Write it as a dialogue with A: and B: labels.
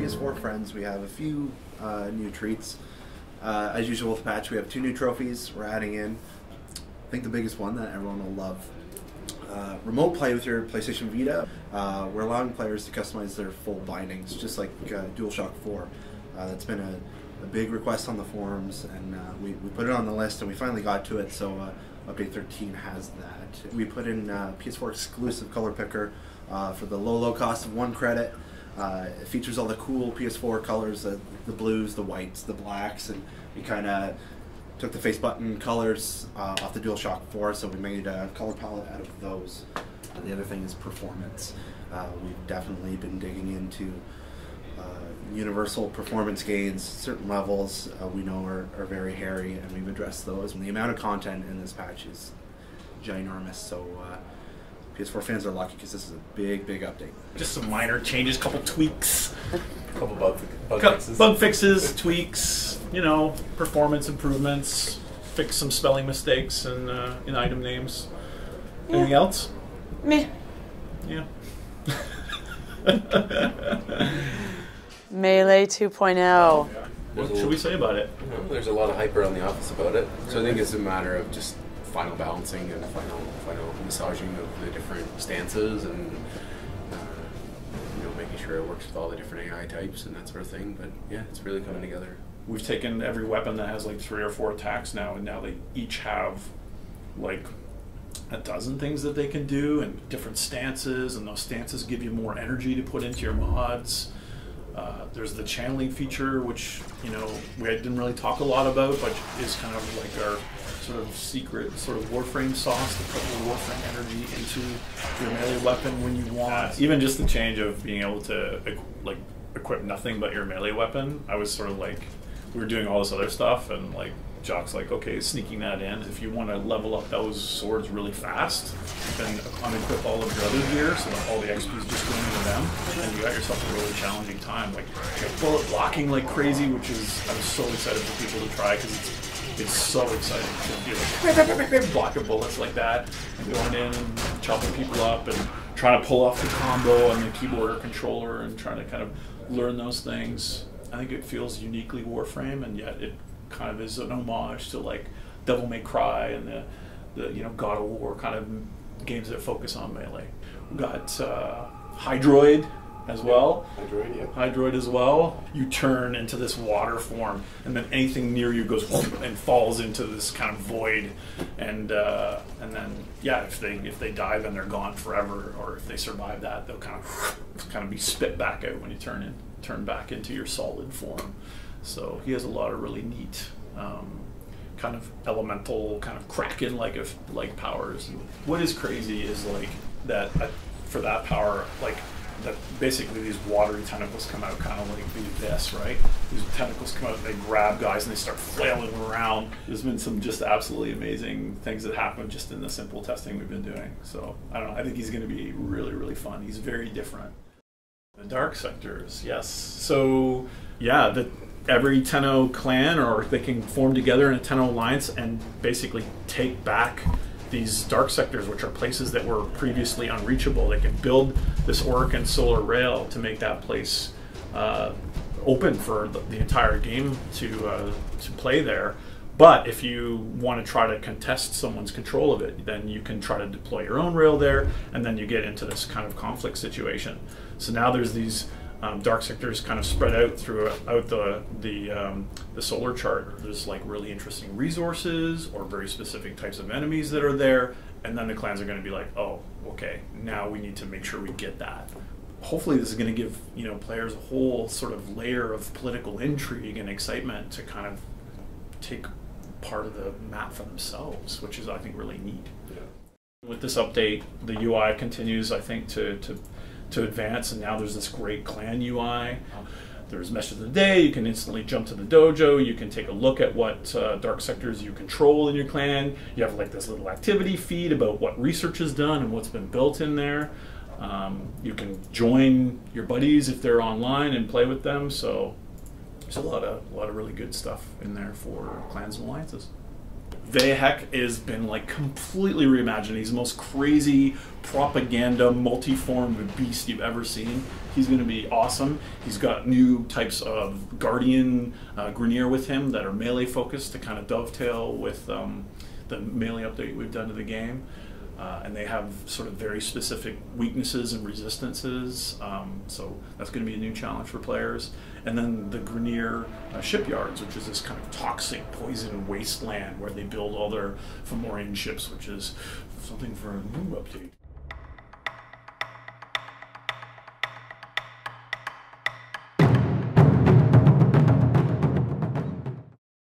A: PS4 friends, we have a few new treats. As usual with patch, we have 2 new trophies we're adding in. I think the biggest one that everyone will love. Remote play with your PlayStation Vita. We're allowing players to customize their full bindings, just like DualShock 4. That's been a big request on the forums, and we put it on the list, and we finally got to it, so Update 13 has that. We put in PS4 exclusive color picker for the low cost of 1 credit. It features all the cool PS4 colors, the blues, the whites, the blacks, and we kind of took the face button colors off the DualShock 4, so we made a color palette out of those. The other thing is performance. We've definitely been digging into universal performance gains. Certain levels we know are very hairy, and we've addressed those. And the amount of content in this patch is ginormous, so PS4 fans are lucky because this is a big update.
B: Just some minor changes, couple tweaks.
C: A couple bug
B: fixes, tweaks, you know, performance improvements, fix some spelling mistakes in item names.
D: Yeah.
B: Anything else?
D: Meh.
B: Yeah.
D: Melee 2.0.
B: What should we say about it?
C: There's a lot of hype around the office about it, so I think it's a matter of just final balancing and final massaging of the different stances, and you know, making sure it works with all the different AI types and that sort of thing. But yeah, it's really coming together.
B: We've taken every weapon that has like 3 or 4 attacks now, and now they each have like a dozen things that they can do and different stances, and those stances give you more energy to put into your mods. There's the channeling feature, which, you know, we didn't really talk a lot about, but is kind of like our sort of secret sort of Warframe sauce to put your Warframe energy into your melee weapon when you want. Even just the change of being able to like equip nothing but your melee weapon. I was sort of like, we were doing all this other stuff, and like Jock's like, okay, sneaking that in. If you want to level up those swords really fast, then unequip all of your other gear so that all the XP is just going into them, and you got yourself a really challenging time. Like bullet blocking like crazy, which is, I'm so excited for people to try, because it's so exciting to be like blocking bullets like that and going in and chopping people up and trying to pull off the combo on the keyboard or controller and trying to kind of learn those things. I think it feels uniquely Warframe, and yet it kind of is an homage to like Devil May Cry and the you know, God of War kind of games that focus on melee. We've got Hydroid as well.
C: Hydroid, yeah.
B: Hydroid as well. You turn into this water form, and then anything near you goes and falls into this kind of void, and then yeah, if they die, then they're gone forever, or if they survive that, they'll kind of be spit back out when you turn back into your solid form. So he has a lot of really neat kind of elemental, kind of Kraken-like powers. What is crazy is like that for that power, like that basically these watery tentacles come out kind of like the abyss, right? These tentacles come out and they grab guys and they start flailing around. There's been some just absolutely amazing things that happen just in the simple testing we've been doing. So I don't know, I think he's going to be really fun. He's very different. The dark sectors, yes. So yeah, every Tenno clan, or they can form together in a Tenno alliance and basically take back these dark sectors, which are places that were previously unreachable. They can build this Auric and Solar Rail to make that place open for the entire game to play there. But if you want to try to contest someone's control of it, then you can try to deploy your own rail there, and then you get into this kind of conflict situation. So now there's these dark sectors kind of spread out throughout the solar chart. There's like really interesting resources or very specific types of enemies that are there, and then the clans are going to be like, oh, okay, now we need to make sure we get that. Hopefully this is going to give, you know, players a whole sort of layer of political intrigue and excitement to kind of take part of the map for themselves, which is, I think, really neat. Yeah. With this update, the UI continues, I think, to advance, and now there's this great clan UI. There's Message of the Day. You can instantly jump to the dojo. You can take a look at what dark sectors you control in your clan. You have like this little activity feed about what research is done and what's been built in there. You can join your buddies if they're online and play with them. So there's a lot of really good stuff in there for clans and alliances. Vehek has been like completely reimagined. He's the most crazy propaganda multi-formed beast you've ever seen. He's going to be awesome. He's got new types of Guardian Grineer with him that are melee focused to kind of dovetail with the melee update we've done to the game. And they have sort of very specific weaknesses and resistances, so that's going to be a new challenge for players. And then the Grineer shipyards, which is this kind of toxic poison wasteland where they build all their Fomorian ships, which is something for a new update.